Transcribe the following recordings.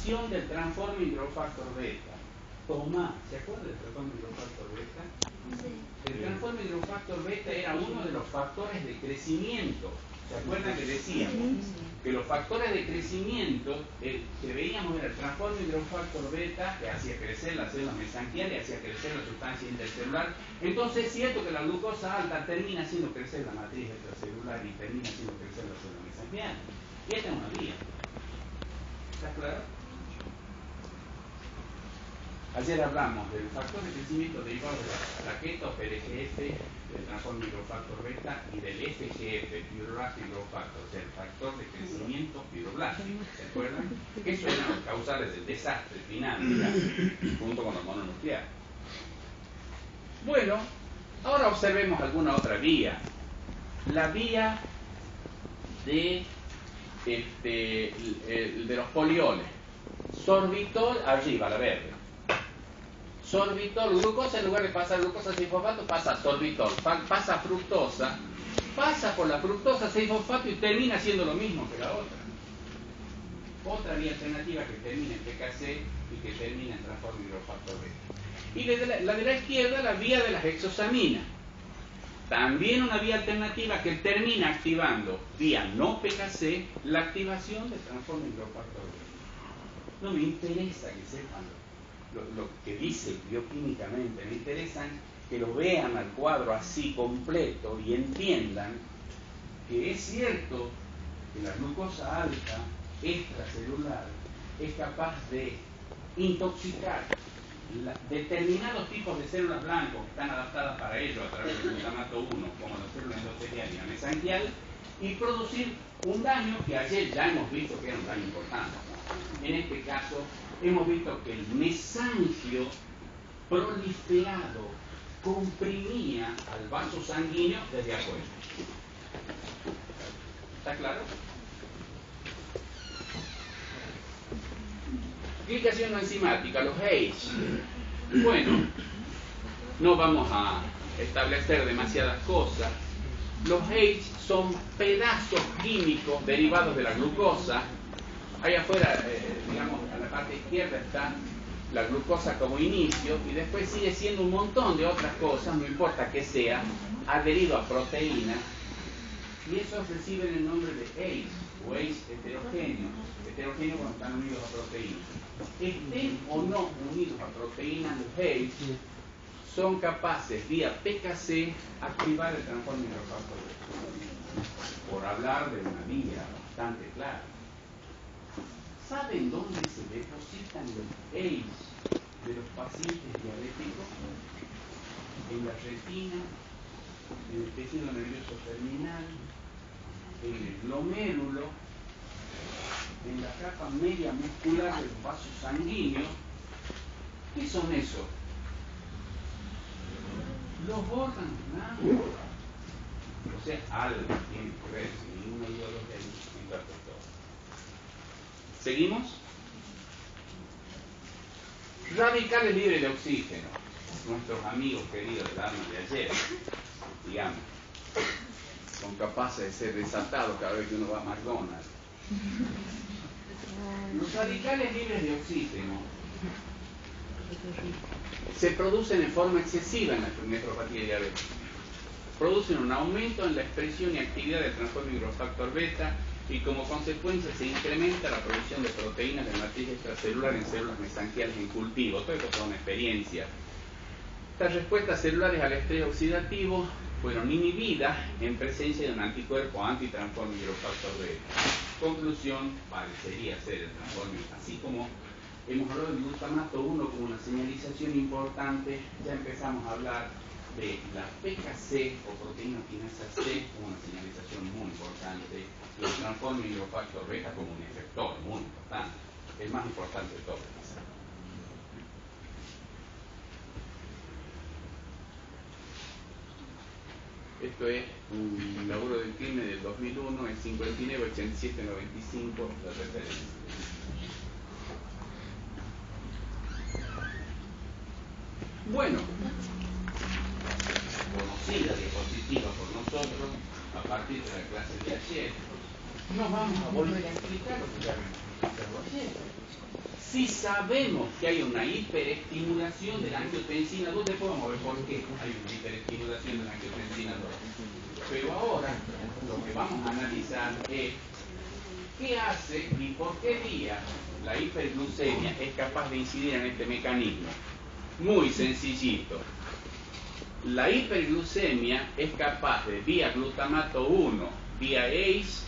activación del transforme hidrofactor beta. Toma, ¿se acuerda del transforme hidrofactor beta? Sí. El transforme hidrofactor beta era uno de los factores de crecimiento. ¿Se acuerdan que decíamos que los factores de crecimiento que veíamos era el transforme hidrofactor beta, que hacía crecer la célula mesanquial y hacía crecer la sustancia intercelular? Entonces es cierto que la glucosa alta termina haciendo crecer la matriz extracelular y termina haciendo crecer la célula mesanquial. Y esta es una vía. ¿Está claro? Ayer hablamos del factor de crecimiento derivado de la keto PDGF, del transforme hidrofactor beta y del FGF, fibroblast growth factor, o sea, el factor de crecimiento fibroblástico. ¿Se acuerdan? Eso eran los causales del desastre final, junto con los mononucleares. Bueno, ahora observemos alguna otra vía. La vía de los polioles. Sorbitol arriba, la verde. Sorbitol, glucosa, en lugar de pasar glucosa 6-fosfato, pasa sorbitol, pasa fructosa, pasa por la fructosa 6-fosfato y termina haciendo lo mismo que la otra. Otra vía alternativa que termina en PKC y que termina en transforme hidrofactor beta. Y la de la izquierda, la vía de las hexosaminas. También una vía alternativa que termina activando, vía no PKC, la activación del transforme hidrofactor beta. No me interesa que sepan lo que dice bioquímicamente, me interesan que lo vean al cuadro así completo y entiendan que es cierto que la glucosa alta extracelular es capaz de intoxicar determinados tipos de células blancas que están adaptadas para ello a través del glutamato 1, como las células endoteliales y la mesanquial, y producir un daño que ayer ya hemos visto que era un daño importante. En este caso, hemos visto que el mesanquio proliferado comprimía al vaso sanguíneo desde afuera. ¿Está claro? Glicación no enzimática, los H. Bueno, no vamos a establecer demasiadas cosas. Los H son pedazos químicos derivados de la glucosa. Ahí afuera, digamos, a la parte izquierda está la glucosa como inicio y después sigue siendo un montón de otras cosas, no importa que sea, adherido a proteínas, y esos reciben el nombre de ACE o ACE heterogéneo cuando están unidos a proteínas. Estén o no unidos a proteínas, los ACE son capaces vía PKC activar el transforme hidrofactor beta. Por hablar de una vía bastante clara. ¿Saben dónde se depositan los ACE de los pacientes diabéticos? En la retina, en el tejido nervioso terminal, en el glomérulo, en la capa media muscular de los vasos sanguíneos. ¿Qué son esos? Los órganos, nada. O sea, algo tiene que ver, sin ninguna duda los de ahí. ¿Seguimos? Radicales libres de oxígeno. Nuestros amigos queridos del alma de ayer, digamos, son capaces de ser desatados cada vez que uno va a McDonald's. Los radicales libres de oxígeno se producen en forma excesiva en la nefropatía diabética. Producen un aumento en la expresión y actividad del transforme hidrofactor beta y como consecuencia se incrementa la producción de proteínas de matriz extracelular en células mesanquiales en cultivo. Todo esto fue una experiencia. Estas respuestas celulares al estrés oxidativo fueron inhibidas en presencia de un anticuerpo antitransforme hidrofactor beta. Conclusión, parecería ser el transforme. Así como hemos hablado del glutamato 1 como una señalización importante, ya empezamos a hablar de la PKC o proteína quinasa C como una señalización muy importante y el transforme hidrofactor beta como un efector muy importante, el más importante de todos. Esto es un laburo del CLIME del 2001, el 598795 de referencia. Bueno, conocida diapositiva por nosotros a partir de la clase de ayer, nos vamos a volver a explicar lo que ya habíamos explicado ayer. Si sabemos que hay una hiperestimulación de la angiotensina 2, después vamos a ver por qué hay una hiperestimulación de la angiotensina 2. Pero ahora lo que vamos a analizar es qué hace y por qué vía la hiperglucemia es capaz de incidir en este mecanismo. Muy sencillito. La hiperglucemia es capaz de, vía glutamato 1, vía ACE,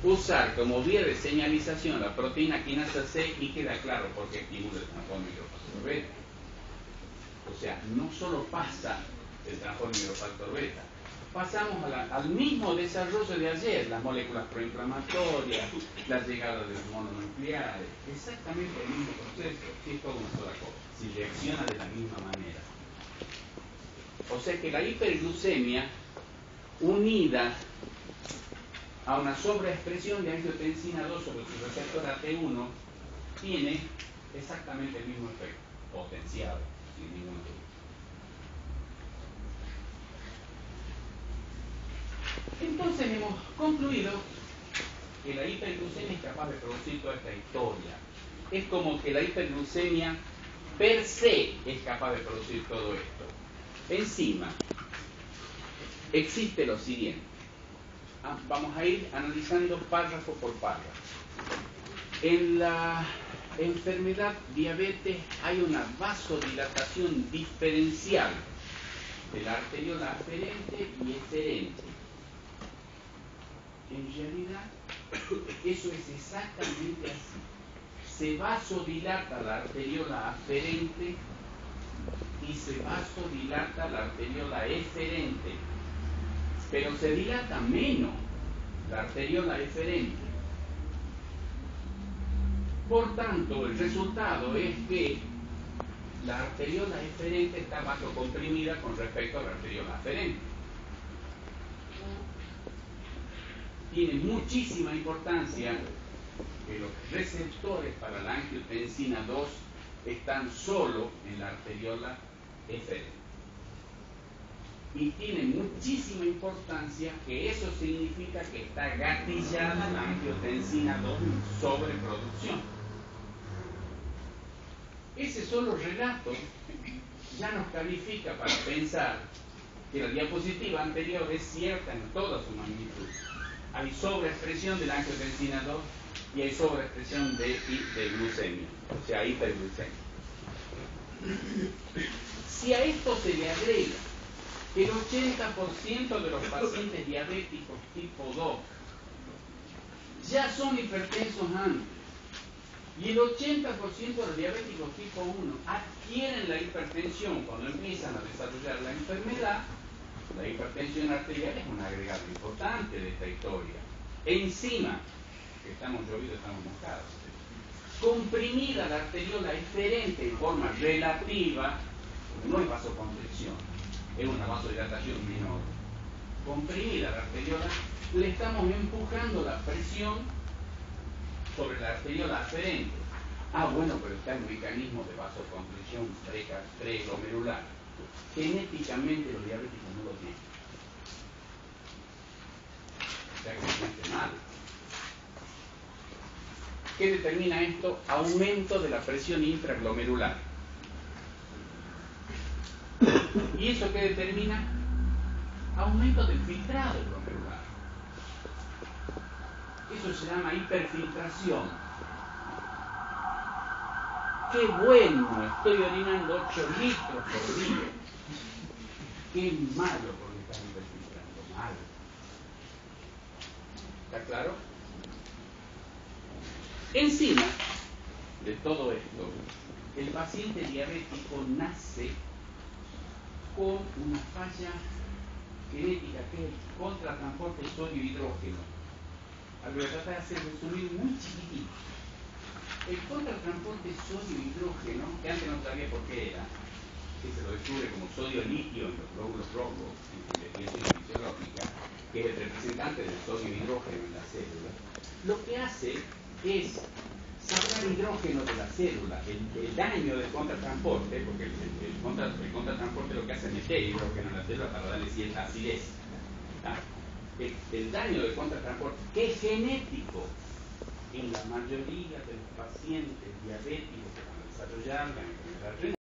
usar como vía de señalización la proteína quinasa C, y queda claro por qué estimula el transforme hidrofactor beta. O sea, no solo pasa el transforme hidrofactor beta, pasamos al mismo desarrollo de ayer, las moléculas proinflamatorias, la llegada de los mononucleares, exactamente el mismo proceso, si es toda una sola cosa, si reacciona de la misma manera. O sea que la hiperglucemia, unida a una sobreexpresión de angiotensina 2 sobre su receptor AT1, tiene exactamente el mismo efecto, potenciado, sin ninguna duda. Entonces hemos concluido que la hiperglucemia es capaz de producir toda esta historia. Es como que la hiperglucemia per se es capaz de producir todo esto. Encima, existe lo siguiente. Vamos a ir analizando párrafo por párrafo. En la enfermedad diabetes hay una vasodilatación diferencial de la arteriola aferente y eferente. En realidad, eso es exactamente así. Se vasodilata la arteriola aferente y se vasodilata la arteriola eferente, pero se dilata menos la arteriola eferente. Por tanto, el resultado es que la arteriola eferente está vasocomprimida con respecto a la arteriola aferente. Tiene muchísima importancia que los receptores para la angiotensina 2 están solo en la arteriola eferente. Y tiene muchísima importancia que eso significa que está gatillada la angiotensina 2 sobreproducción. Ese solo relato ya nos califica para pensar que la diapositiva anterior es cierta en toda su magnitud. Hay sobreexpresión de la angiotensina 2 y hay sobreexpresión de glucemia, o sea, hiperglucemia. Si a esto se le agrega que el 80% de los pacientes diabéticos tipo 2 ya son hipertensos antes, y el 80% de los diabéticos tipo 1 adquieren la hipertensión cuando empiezan a desarrollar la enfermedad, la hipertensión arterial es un agregado importante de esta historia. Encima, que estamos llovidos, estamos mojados, comprimida la arteriola eferente en forma relativa, no es vasoconstricción, es una vasodilatación menor. Comprimida la arteriola, le estamos empujando la presión sobre la arteriola aferente. Bueno, pero está el mecanismo de vasoconstricción preglomerular. Genéticamente los diabéticos no lo tienen. O sea que es mal. ¿Qué determina esto? Aumento de la presión intraglomerular. ¿Y eso qué determina? Aumento del filtrado glomerular. Eso se llama hiperfiltración. ¡Qué bueno! Estoy orinando 8 litros por día. ¡Qué malo porque estás hiperfiltrando! Malo. ¿Está claro? Encima de todo esto, el paciente diabético nace con una falla genética que es el contratransporte sodio-hidrógeno. Al voy a tratar de hacer resumir muy chiquitito. El contratransporte sodio-hidrógeno, que antes no sabía por qué era, que se lo descubre como sodio-litio en los glóbulos rojos en la investigación fisiológica, que es el representante del sodio-hidrógeno en la célula, lo que hace es sacar hidrógeno de la célula. El daño del contratransporte, porque el contratransporte lo que hace es meter hidrógeno en la célula para darle cierta acidez. El daño del contratransporte, que es genético, en la mayoría de los pacientes diabéticos que van a desarrollar la enfermedad renal